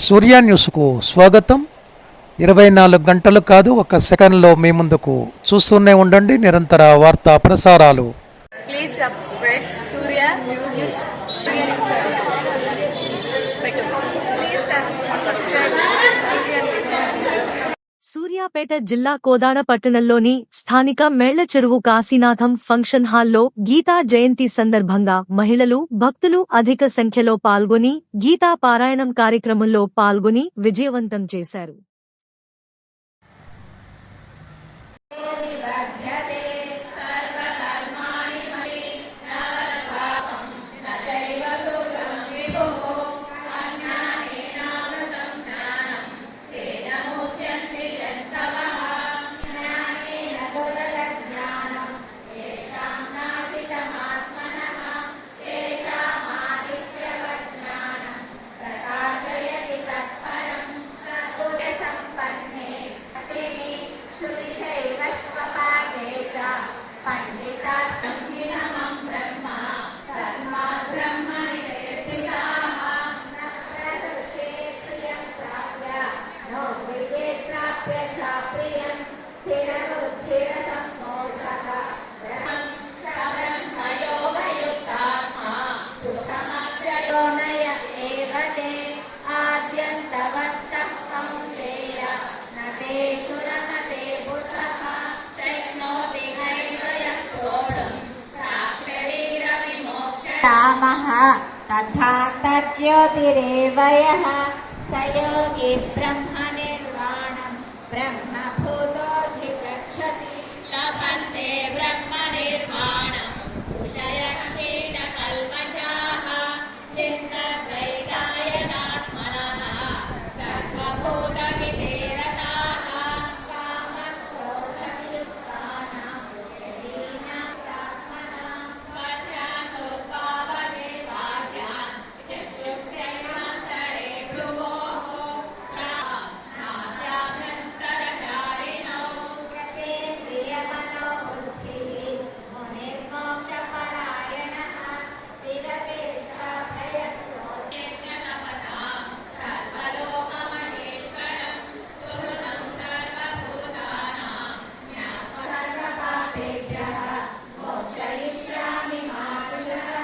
సూర్య న్యూస్కు స్వాగతం. 24 గంటలు కాదు, ఒక సెకండ్లో మీ ముందుకు. చూస్తూనే ఉండండి నిరంతర వార్తా ప్రసారాలు. Please subscribe Surya news. Suryapet జిల్లా కోదాడ పట్టణంలోని స్థానిక మేళ్ల చెరువు కాశీనాథం ఫంక్షన్ హాల్లో గీతా జయంతి సందర్భంగా మహిళలు, భక్తులు అధిక సంఖ్యలో పాల్గొని గీతా పారాయణం కార్యక్రమంలో పాల్గొని విజయవంతం చేశారు. रामः तथा तज्ज्योतिरेव यः स योगी ब्रह्मनिर्वाणं ब्रह्मभूतोऽधिगच्छति लभन्ते ब्रह्मनिर्वाणं विषयक्षीणकल्मषाः चिन्तद्वैतायतात्मनः सर्वभूतहिते रताः कामक्रोधवियुक्तानां यदीनां ब्राह्मणां वशानुद्भावने वार्यान् चक्षुष्ययमन्तरे भ्रुवोः नास्याभ्यन्तरचारिणौ यतेन्द्रियमनोबुद्धिः मुनिर्मोक्षपरायणः विगतेच्छाभयक्रोधेऽज्ञतपदां सर्वलोकमहेश्वरं सुहृदं सर्वभूतानां ज्ञात्वा सर्वपापेभ्यः मोक्षयिष्यामि मा शुचः.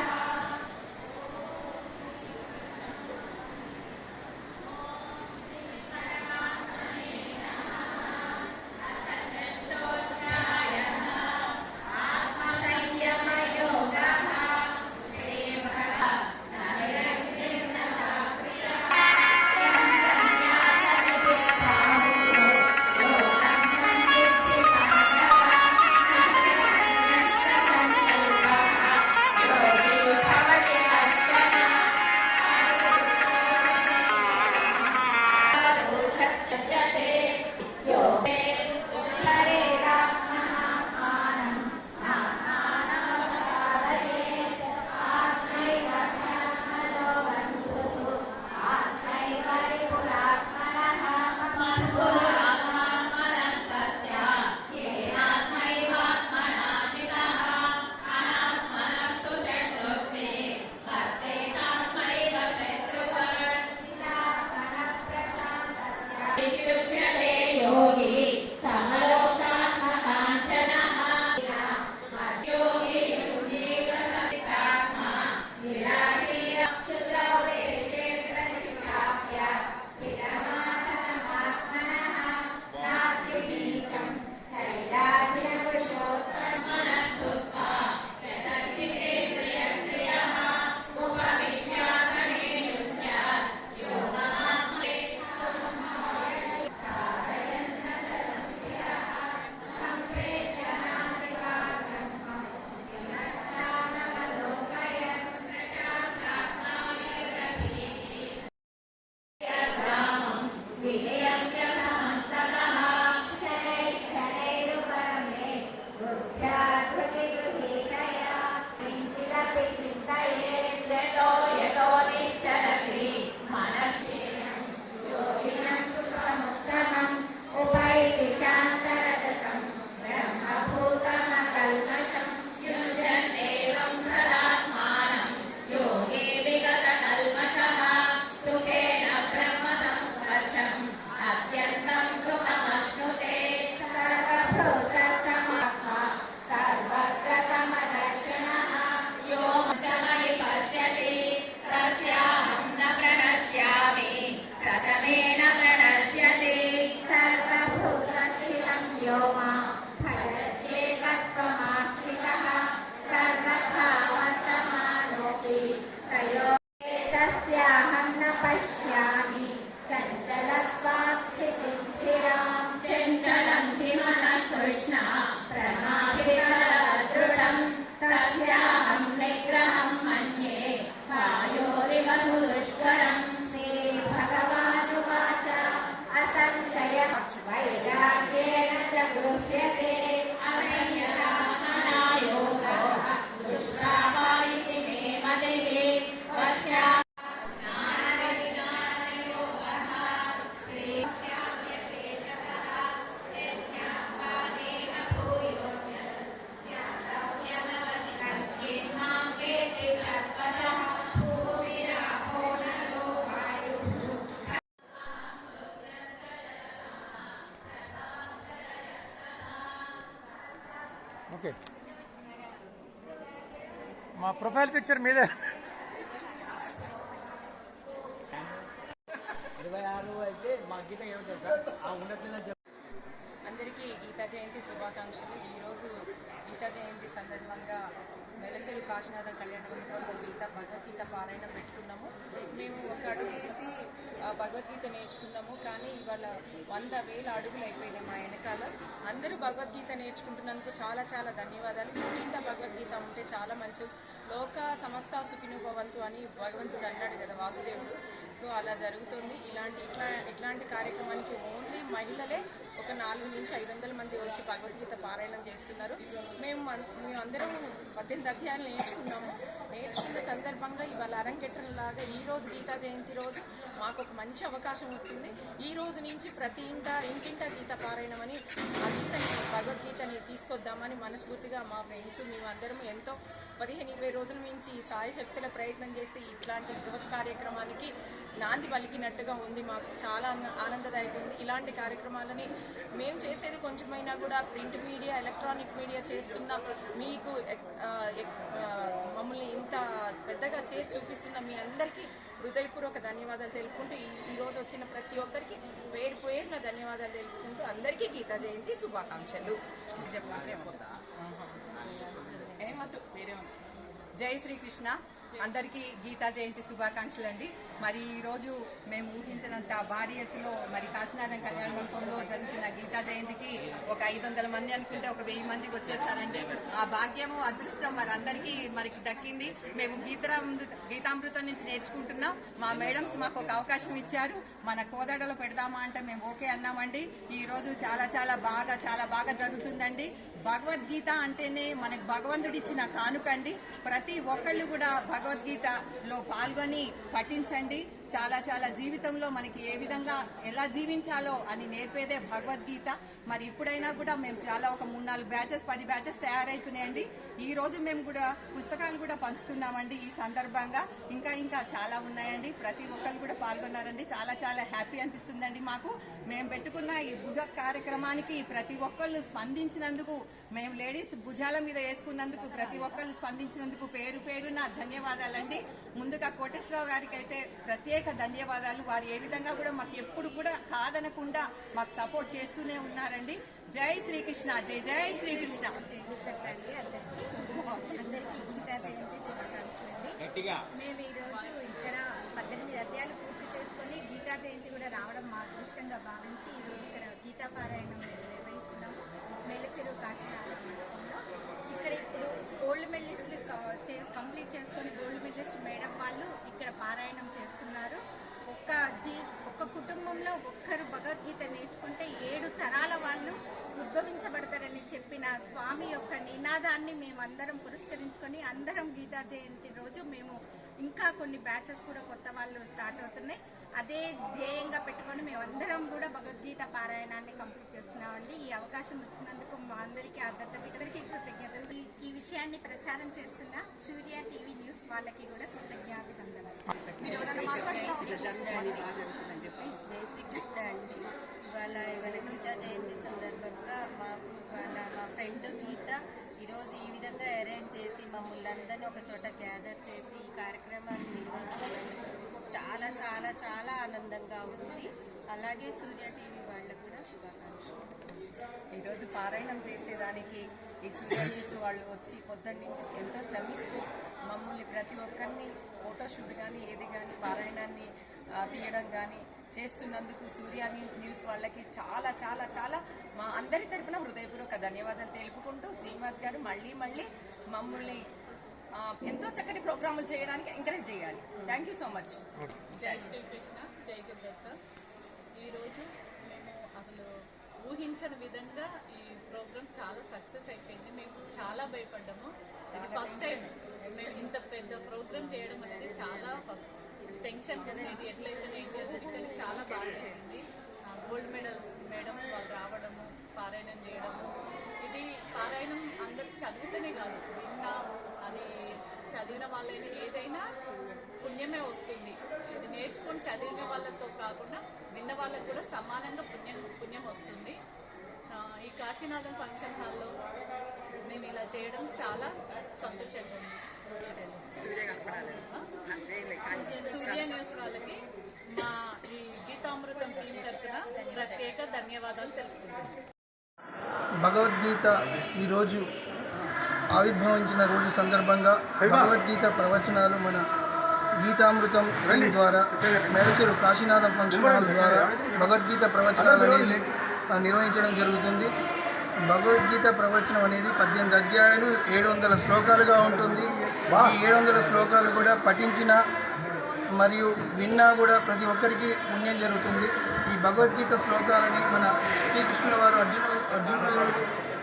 ఓకే, మా ప్రొఫైల్ పిక్చర్ మీదే. 26 అయితే మా గీత ఏమంటారు సార్ ఆ ఉన్నట్లేదని అందరికీ గీతా జయంతి శుభాకాంక్షలు. ఈరోజు గీతా జయంతి సందర్భంగా మెలచెరు కాశీనాథ కళ్యాణ మండపంలో భగవద్గీత పారాయణం పెట్టుకున్నాము. మేము ఒక అడుగు వేసి భగవద్గీత నేర్చుకున్నాము, కానీ ఇవాళ 100,000 అడుగులు అయిపోయినాయి మా వెనకాల. అందరూ భగవద్గీత నేర్చుకుంటున్నందుకు చాలా చాలా ధన్యవాదాలు. ఇంట భగవద్గీత ఉంటే చాలా మంచి, లోక సమస్త సుఖినో భవంతు అని భగవంతుడు అన్నాడు కదా వాసుదేవుడు. సో అలా జరుగుతుంది. ఇట్లాంటి కార్యక్రమానికి ఓన్లీ మహిళలే ఒక 400 నుంచి 500 మంది వచ్చి భగవద్గీత పారాయణం చేస్తున్నారు. మేమందరం 18 అధ్యాయాలు నేర్చుకున్న సందర్భంగా ఇవాళ అరంగేట్రంలాగా ఈరోజు గీతా జయంతి రోజు మాకు ఒక మంచి అవకాశం వచ్చింది. ఈ రోజు నుంచి ప్రతి ఇంటింటా గీత పారాయణం అని ఆ భగవద్గీతని తీసుకొద్దామని మనస్ఫూర్తిగా మా ఫ్రెండ్స్ మేమందరం ఎంతో 15-20 రోజుల నుంచి ఈ సాయి శక్తుల ప్రయత్నం చేసి ఇట్లాంటి బృహత్ కార్యక్రమానికి నాంది పలికినట్టుగా ఉంది. మాకు చాలా ఆనందదాయకం ఉంది. ఇలాంటి కార్యక్రమాలని మేము చేసేది కొంచెమైనా కూడా ప్రింట్ మీడియా, ఎలక్ట్రానిక్ మీడియా చేస్తున్న మీకు మమ్మల్ని ఇంత పెద్దగా చేసి చూపిస్తున్న మీ అందరికీ హృదయపూర్వక ధన్యవాదాలు తెలుపుకుంటూ ఈరోజు వచ్చిన ప్రతి ఒక్కరికి పేరున ధన్యవాదాలు తెలుపుకుంటూ అందరికీ గీతా జయంతి శుభాకాంక్షలు. జై శ్రీకృష్ణ. అందరికీ గీతా జయంతి శుభాకాంక్షలు అండి. మరి ఈరోజు మేము ఊహించినంత భారీ ఎత్తులో మరి కాశీనాథం కళ్యాణ మండపంలో జరుగుతున్న గీతా జయంతికి ఒక 500 మంది అనుకుంటే ఒక 1000 మందికి వచ్చేసారండి. ఆ భాగ్యము అదృష్టం మరి అందరికీ మనకి దక్కింది. మేము గీతామృతం నుంచి నేర్చుకుంటున్నాం. మా మేడమ్స్ మాకు ఒక అవకాశం ఇచ్చారు. మన కోదాడలో పెడదామా అంటే మేము ఓకే అన్నామండి. ఈ రోజు చాలా బాగా జరుగుతుందండి. భగవద్గీత అంటేనే మనకు భగవంతుడు ఇచ్చిన కానుకండి. ప్రతి ఒక్కళ్ళు కూడా భగవద్గీతలో పాల్గొని పఠించండి. చాలా జీవితంలో మనకి ఏ విధంగా ఎలా జీవించాలో అని నేర్పేదే భగవద్గీత. మరి ఇప్పుడైనా కూడా మేము చాలా ఒక 3-4 బ్యాచెస్ 10 బ్యాచెస్ తయారవుతున్నాయండి. ఈ రోజు మేము కూడా పుస్తకాలు కూడా పంచుతున్నామండి. ఈ సందర్భంగా ఇంకా చాలా ఉన్నాయండి. ప్రతి ఒక్కరు కూడా పాల్గొన్నారండి. చాలా హ్యాపీ అనిపిస్తుందండి మాకు. మేము పెట్టుకున్న ఈ బృహత్ కార్యక్రమానికి ప్రతి ఒక్కళ్ళు స్పందించినందుకు, మేము లేడీస్ భుజాల మీద వేసుకున్నందుకు ప్రతి ఒక్కళ్ళు స్పందించినందుకు పేరున ధన్యవాదాలండి. ముందుగా కోటేశ్వరరావు గారికి అయితే ప్రత్యేక ధన్యవాదాలు. వారు ఏ విధంగా కూడా మాకు ఎప్పుడు కూడా కాదనకుండా మాకు సపోర్ట్ చేస్తూనే ఉన్నారండి. జై శ్రీకృష్ణ. జై శ్రీకృష్ణ. మేము ఈరోజు ఇక్కడ 18 అధ్యాయాలు పూర్తి చేసుకొని గీతా జయంతి కూడా రావడం మా అదృష్టంగా భావించి ఈరోజు ఇక్కడ గీతా పారాయణం నిర్వహిస్తున్నాము మేలచెరువు కాశీనాథంలో. ఇక్కడ ఇప్పుడు గోల్డ్ మెడలిస్టులు కంప్లీట్ చేసుకొని గోల్డ్ మెడలిస్ట్ మేడం వాళ్ళు ఇక్కడ పారాయణం చేస్తున్నారు. ఒక్క కుటుంబంలో ఒక్కరు భగవద్గీత నేర్చుకుంటే 7 తరాల వాళ్ళు ఉద్భవించబడతారని చెప్పిన స్వామి యొక్క నినాదాన్ని మేమందరం పురస్కరించుకొని అందరం గీతా జయంతి రోజు మేము ఇంకా కొన్ని బ్యాచెస్ కూడా కొత్త వాళ్ళు స్టార్ట్ అవుతున్నాయి. అదే ధ్యేయంగా పెట్టుకొని మేమందరం కూడా భగవద్గీత పారాయణాన్ని కంప్లీట్ చేస్తున్నామండి. ఈ అవకాశం ఇచ్చినందుకు మా అందరికీ అందరికీ కృతజ్ఞతలు. ఈ విషయాన్ని ప్రచారం చేస్తున్న సూర్య టీవీ న్యూస్ వాళ్ళకి కూడా కృతజ్ఞాభివందనాలు. జై శ్రీకృష్ణ అండి. ఇవాళ గీతా జయంతి సందర్భంగా మాకు మా ఫ్రెండ్ గీత ఈరోజు ఈ విధంగా అరేంజ్ చేసి మమ్మల్ని అందరినీ ఒక చోట గ్యాదర్ చేసి ఈ కార్యక్రమాన్ని నిర్వహిస్తున్నందుకు చాలా ఆనందంగా ఉంది. అలాగే సూర్య టీవీ వాళ్ళకు కూడా శుభాకాంక్షలు. ఈరోజు పారాయణం చేసేదానికి ఈ సూర్య న్యూస్ వాళ్ళు వచ్చి పొద్దున్న నుంచి ఎంతో శ్రమిస్తూ మమ్మల్ని ప్రతి ఒక్కరిని ఫోటోషూట్ కానీ ఏది కానీ పారాయణాన్ని తీయడం కానీ చేస్తున్నందుకు సూర్య న్యూస్ వాళ్ళకి చాలా మా అందరి తరపున హృదయపూర్వక ధన్యవాదాలు తెలుపుకుంటూ శ్రీనివాస్ గారు మళ్ళీ మమ్మల్ని ఎంతో చక్కటి ప్రోగ్రాములు చేయడానికి ఎంకరేజ్ చేయాలి. Thank you so much. జై శ్రీకృష్ణ. జై గురుదత్త. ఈరోజు మేము అసలు ఊహించని విధంగా ఈ ప్రోగ్రామ్ చాలా సక్సెస్ అయిపోయింది. మేము చాలా భయపడ్డాము. ఇది ఫస్ట్ టైం మేము ఇంత పెద్ద ప్రోగ్రామ్ చేయడం అనేది చాలా టెన్షన్ అనేది ఎట్లయితే జరిగింది చాలా బాగా జరిగింది. గోల్డ్ మెడల్స్ మేడమ్స్ వాళ్ళు రావడము, పారాయణం చేయడము. ఇది పారాయణం అందరికి చదివితేనే కాదు, విన్నా అది చదివిన వాళ్ళైనా ఏదైనా పుణ్యమే వస్తుంది. ఇది నేర్చుకొని చదివిన వాళ్ళతో కాకుండా విన్న వాళ్ళకు కూడా సమానంగా పుణ్యం వస్తుంది. ఈ కాశీనాథం ఫంక్షన్ హాల్లో మేము ఇలా చేయడం చాలా సంతోషంగా ఉంది. సూర్య న్యూస్ వాళ్ళకి మా ఈ గీతామృతం టీం తరఫున ప్రత్యేక ధన్యవాదాలు తెలుపుకుంటున్నాం. భగవద్గీత ఈరోజు ఆవిర్భవించిన రోజు సందర్భంగా భగవద్గీత ప్రవచనాలు మన గీతామృతం టీం ద్వారా మేలచెరు కాశీనాథం ఫంక్షన్ హాల్ ద్వారా భగవద్గీత ప్రవచనాలు అనేది నిర్వహించడం జరుగుతుంది. భగవద్గీత ప్రవచనం అనేది 18 అధ్యాయాలు 700 శ్లోకాలుగా ఉంటుంది. ఈ 700 శ్లోకాలు కూడా పఠించిన మరియు విన్నా కూడా ప్రతి ఒక్కరికి పుణ్యం జరుగుతుంది. ఈ భగవద్గీత శ్లోకాలని మన శ్రీకృష్ణుల వారు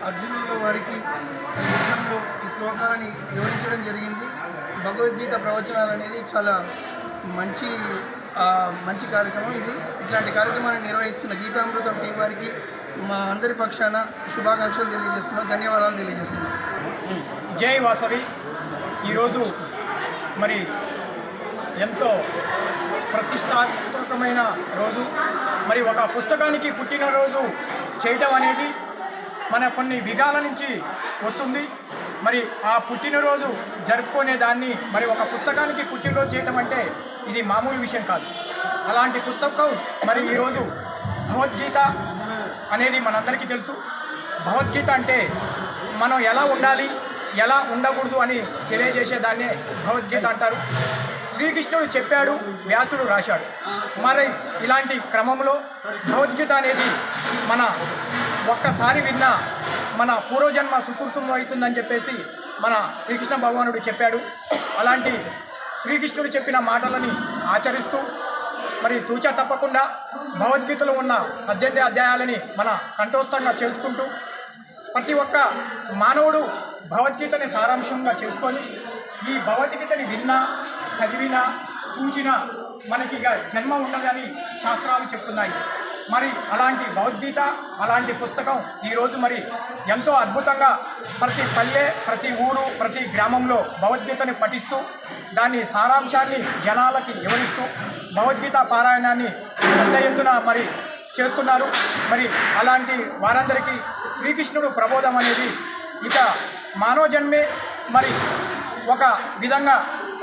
అర్జునుల వారికి యుద్ధంలో ఈ శ్లోకాలని వివరించడం జరిగింది. భగవద్గీత ప్రవచనాలు అనేది చాలా మంచి కార్యక్రమం. ఇట్లాంటి కార్యక్రమాన్ని నిర్వహిస్తున్న గీతామృతం టీం వారికి మా అందరి పక్షాన శుభాకాంక్షలు తెలియజేస్తున్నాం, ధన్యవాదాలు తెలియజేస్తున్నాం. జై వాసవి. ఈరోజు మరి ఎంతో ప్రతిష్టాత్మకమైన రోజు. మరి ఒక పుస్తకానికి పుట్టినరోజు చేయటం అనేది మన కొన్ని విధాల నుంచి వస్తుంది. మరి ఆ పుట్టినరోజు జరుపుకునే దాన్ని మరి ఒక పుస్తకానికి పుట్టినరోజు చేయటం అంటే ఇది మామూలు విషయం కాదు. అలాంటి పుస్తకం మరి ఈరోజు భగవద్గీత అనేది మనందరికీ తెలుసు. భగవద్గీత అంటే మనం ఎలా ఉండాలి, ఎలా ఉండకూడదు అని తెలియజేసేదాన్నే భగవద్గీత అంటారు. శ్రీకృష్ణుడు చెప్పాడు, వ్యాసుడు రాశాడు. మరి ఇలాంటి క్రమంలో భగవద్గీత అనేది మన ఒక్కసారి విన్నా మన పూర్వజన్మ సుకృతం అవుతుందని చెప్పేసి మన శ్రీకృష్ణ భగవానుడు చెప్పాడు. అలాంటి శ్రీకృష్ణుడు చెప్పిన మాటలని ఆచరిస్తూ మరి తూచా తప్పకుండా భగవద్గీతలో ఉన్న 18 అధ్యాయాలని మన కంఠోస్థంగా చేసుకుంటూ ప్రతి ఒక్క మానవుడు భగవద్గీతని సారాంశంగా చేసుకొని ఈ భగవద్గీతని విన్నా, చదివినా, చూసినా మనకి ఇక జన్మ ఉండదని శాస్త్రాలు చెప్తున్నాయి. మరి అలాంటి భగవద్గీత, అలాంటి పుస్తకం ఈరోజు మరి ఎంతో అద్భుతంగా ప్రతి పల్లె, ప్రతి ఊరు, ప్రతి గ్రామంలో భగవద్గీతని పఠిస్తూ దాని సారాంశాన్ని జనాలకి వివరిస్తూ భగవద్గీత పారాయణాన్ని పెద్ద ఎత్తున మరి చేస్తున్నారు. మరి అలాంటి వారందరికీ శ్రీకృష్ణుడు ప్రబోధం అనేది ఇక మానవ జన్మే మరి ఒక విధంగా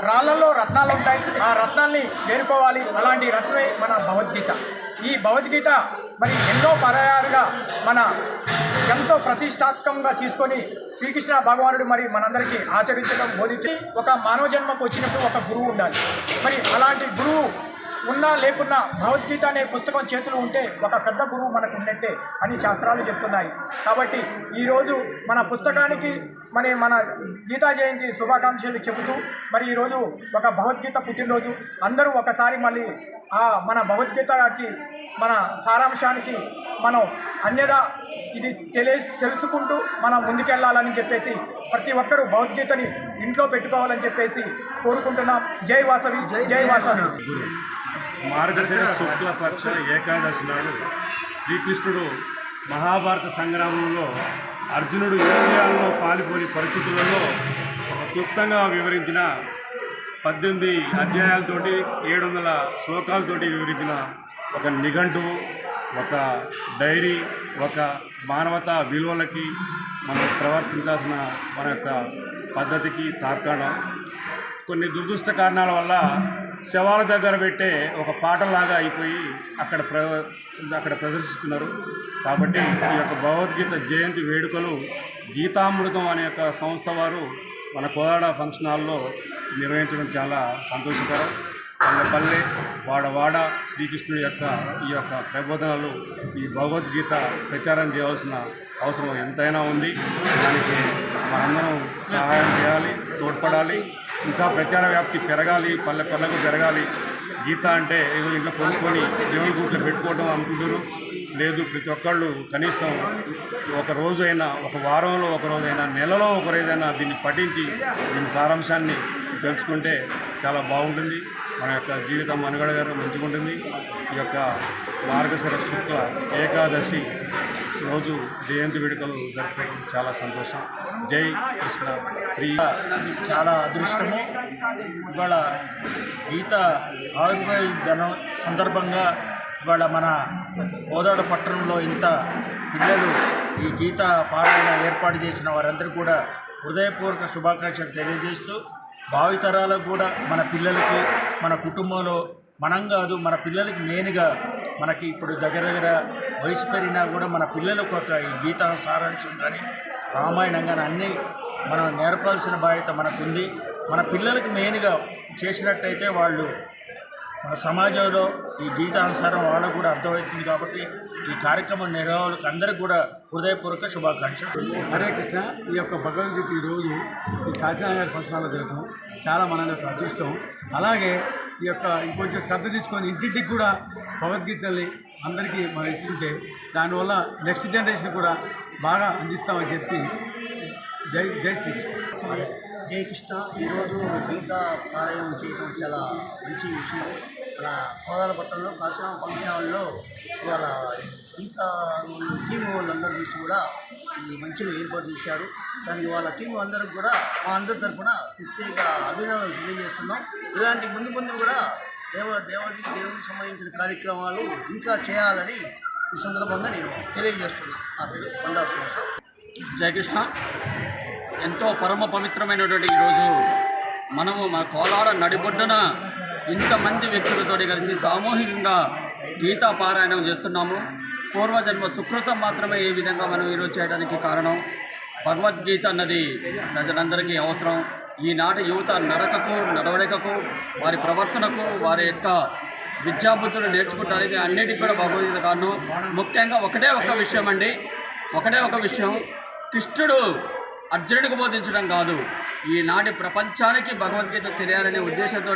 రాళ్ళల్లో రత్నాలు ఉంటాయి, ఆ రత్నాల్ని వేరుకోవాలి. అలాంటి రత్నమే మన భగవద్గీత. ఈ భగవద్గీత మరి ఎన్నో పర్యాయాలుగా మన ఎంతో ప్రతిష్టాత్మకంగా తీసుకొని శ్రీకృష్ణ భగవానుడు మరి మనందరికీ ఆచరించడం, బోధించి ఒక మానవ జన్మకు వచ్చినప్పుడు ఒక గురువు ఉండాలి. మరి అలాంటి గురువు ఉన్నా లేకున్నా భగవద్గీత అనే పుస్తకం చేతులు ఉంటే ఒక పెద్ద గురువు మనకు ఉన్నట్టే అని శాస్త్రాలు చెప్తున్నాయి. కాబట్టి ఈరోజు మన పుస్తకానికి మన గీతా జయంతి శుభాకాంక్షలు చెబుతూ మరి ఈరోజు ఒక భగవద్గీత పుట్టినరోజు. అందరూ ఒకసారి మళ్ళీ మన భగవద్గీతకి మన సారాంశానికి మనం అన్యదా ఇది తెలుసుకుంటూ మనం ముందుకెళ్లాలని చెప్పేసి ప్రతి ఒక్కరూ భగవద్గీతని ఇంట్లో పెట్టుకోవాలని చెప్పేసి కోరుకుంటున్నాం. జై వాసవి, జై వాసవి. మార్గశిర శుక్లపక్ష ఏకాదశి నాడు శ్రీకృష్ణుడు మహాభారత సంగ్రామంలో అర్జునుడు యుద్ధాలలో పాల్గొనే పరిస్థితులలో ఒక క్లుప్తంగా వివరించిన 18 అధ్యాయాలతోటి 700 శ్లోకాలతోటి వివరించిన ఒక నిఘంటువు, ఒక డైరీ, ఒక మానవతా విలువలకి మనం ప్రవర్తించాల్సిన మన యొక్క పద్ధతికి తార్కాణం. కొన్ని దురదృష్ట కారణాల వల్ల శవాల దగ్గర పెట్టే ఒక పాటలాగా అయిపోయి అక్కడ ప్రదర్శిస్తున్నారు. కాబట్టి ఈ యొక్క భగవద్గీత జయంతి వేడుకలు గీతామృతం అనే యొక్క సంస్థ వారు మన కోదాడ ఫంక్షన్ హాల్లో నిర్వహించడం చాలా సంతోషకరం. పల్లె వాడ శ్రీకృష్ణుడి యొక్క ఈ యొక్క ప్రబోధనలు, ఈ భగవద్గీత ప్రచారం చేయవలసిన అవసరం ఎంతైనా ఉంది. దానికి మనందరం సహాయం చేయాలి, తోడ్పడాలి. ఇంకా ప్రచార వ్యాప్తి పెరగాలి, పల్లెకు పెరగాలి. గీత అంటే ఏదో ఇంట్లో కొనుక్కొని దేవుని గుట్లో పెట్టుకోవడం అనుకుంటారు. లేదు, ప్రతి ఒక్కళ్ళు కనీసం ఒక రోజైనా, ఒక వారంలో ఒక రోజైనా, నెలలో ఒక రోజైనా దీన్ని పఠించి దీని సారాంశాన్ని తెలుసుకుంటే చాలా బాగుంటుంది. మన యొక్క జీవితం మనుగడగా మంచిగా ఉంటుంది. ఈ యొక్క మార్గశిర శుక్ల ఏకాదశి రోజు జయంతి వేడుకలు జరుపుకోవడం చాలా సంతోషం. జై కృష్ణ. శ్రీ చాలా అదృష్టము. ఇవాళ గీత ఆవిర్భావ దినం సందర్భంగా ఇవాళ మన కోదాడ పట్టణంలో ఇంత పిల్లలు ఈ గీత పారాయణ ఏర్పాటు చేసిన వారందరూ కూడా హృదయపూర్వక శుభాకాంక్షలు తెలియజేస్తూ భావితరాలకు కూడా మన పిల్లలకి మన కుటుంబంలో మనం కాదు మన పిల్లలకి మెయిన్గా మనకి ఇప్పుడు దగ్గర వయసు పెరిగినా కూడా మన పిల్లలకు ఒక ఈ గీతా సారాంశం కానీ రామాయణం కానీ అన్నీ మనం నేర్పాల్సిన బాధ్యత మనకుంది. మన పిల్లలకి మెయిన్గా చేసినట్టయితే వాళ్ళు మన సమాజంలో ఈ గీతానుసారం వాళ్ళకు కూడా అర్థమవుతుంది. కాబట్టి ఈ కార్యక్రమం నిర్వాహకులకు అందరికీ కూడా హృదయపూర్వక శుభాకాంక్షలు. హరే కృష్ణ. ఈ యొక్క భగవద్గీత ఈరోజు ఈ కాశీనగర్ ఫంక్షన్లో జరగడం చాలా మన యొక్క అదృష్టం. అలాగే ఈ యొక్క ఇంకొంచెం శ్రద్ధ తీసుకొని ఇంటింటికి కూడా భగవద్గీతల్ని అందరికీ మనం ఇస్తుంటే దానివల్ల నెక్స్ట్ జనరేషన్ కూడా బాగా అందిస్తామని చెప్పి జై శ్రీకృష్ణ. జై కృష్ణ. ఈరోజు గీతా పారాయణం చేయడం చాలా మంచి విషయం. అలా కోదాలపట్నంలో కాశీరామ ఫంక్షన్లో ఇవాళ గీతా టీం వాళ్ళందరూ తీసి కూడా ఇది మంచిగా ఏర్పాటు చేశారు. దానికి వాళ్ళ టీం అందరికి కూడా మా అందరి తరఫున ప్రత్యేక అభినందనలు తెలియజేస్తున్నాం. ఇలాంటి ముందు కూడా దేవునికి సంబంధించిన కార్యక్రమాలు ఇంకా చేయాలని ఈ సందర్భంగా నేను తెలియజేస్తున్నాను. నా పేరు బండారు శ్రీనివాసరావు. జయకృష్ణ. ఎంతో పరమ పవిత్రమైనటువంటి ఈరోజు మనము మా కోలాడ నడిబొడ్డున ఇంతమంది వ్యక్తులతో కలిసి సామూహికంగా గీతా పారాయణం చేస్తున్నాము. పూర్వజన్మ సుకృతం మాత్రమే ఈ విధంగా మనం ఈరోజు చేయడానికి కారణం. భగవద్గీత అన్నది ప్రజలందరికీ అవసరం. ఈనాటి యువత నడవడికకు వారి ప్రవర్తనకు వారి యొక్క విద్యాబుద్ధులు నేర్చుకోవడానికి అన్నిటికీ కూడా భగవద్గీత కారణం. ముఖ్యంగా ఒకటే ఒక విషయం కృష్ణుడు అర్జునుడికి బోధించడం కాదు, ఈనాటి ప్రపంచానికి భగవద్గీత తెలియాలనే ఉద్దేశంతో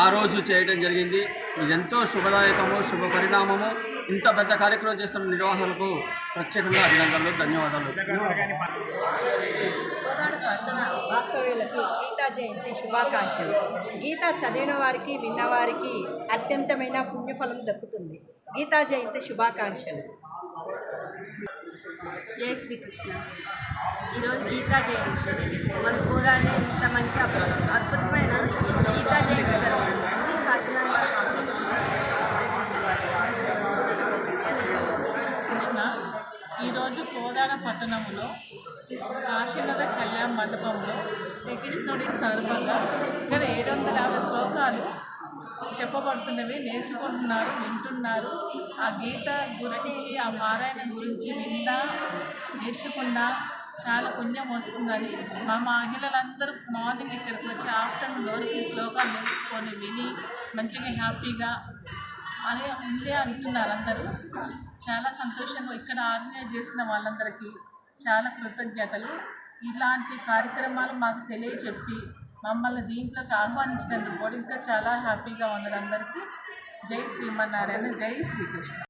ఆ రోజు చేయడం జరిగింది. ఇదెంతో శుభదాయకము, శుభ పరిణామము. ఇంత పెద్ద కార్యక్రమం చేస్తున్న నిర్వాహకులకు ప్రత్యేకంగా అభినందనలు, ధన్యవాదాలు. వాస్తవ్యులకు గీతా జయంతి శుభాకాంక్షలు. గీత చదివిన వారికి విన్నవారికి అత్యంతమైన పుణ్యఫలం దక్కుతుంది. గీతా జయంతి శుభాకాంక్షలు. జై శ్రీకృష్ణ. ఈరోజు గీతా జయంతి మన కోదాడలో ఇంత మంచి అద్భుతమైన గీతా జయంతి జరుగుతుంది. కాశీనాథ్ కృష్ణ. ఈరోజు కోదాడ పట్టణంలో కాశీనాథ కళ్యాణ మండపంలో శ్రీకృష్ణుడి సందర్భంగా ఇక్కడ 750 శ్లోకాలు చెప్పబడుతున్నవి నేర్చుకుంటున్నారు, వింటున్నారు. ఆ గీత గురించి, ఆ పారాయణం గురించి విన్నా నేర్చుకున్నా చాలా పుణ్యం వస్తుందని మా మహిళలందరూ మార్నింగ్ ఇక్కడికి వచ్చి ఆఫ్టర్నూన్ వరకు ఈ శ్లోకాలు నేర్చుకొని విని మంచిగా హ్యాపీగా అని ఉంది అంటున్నారు అందరూ. చాలా సంతోషంగా ఇక్కడ ఆర్గనైజ్ చేసిన వాళ్ళందరికీ చాలా కృతజ్ఞతలు. ఇలాంటి కార్యక్రమాలు మాకు తెలియచెప్పి మమ్మల్ని దీంట్లోకి ఆహ్వానించినందుకు కూడా ఇంకా చాలా హ్యాపీగా ఉన్నది అందరికీ. జై శ్రీమన్నారాయణ. జై శ్రీకృష్ణ.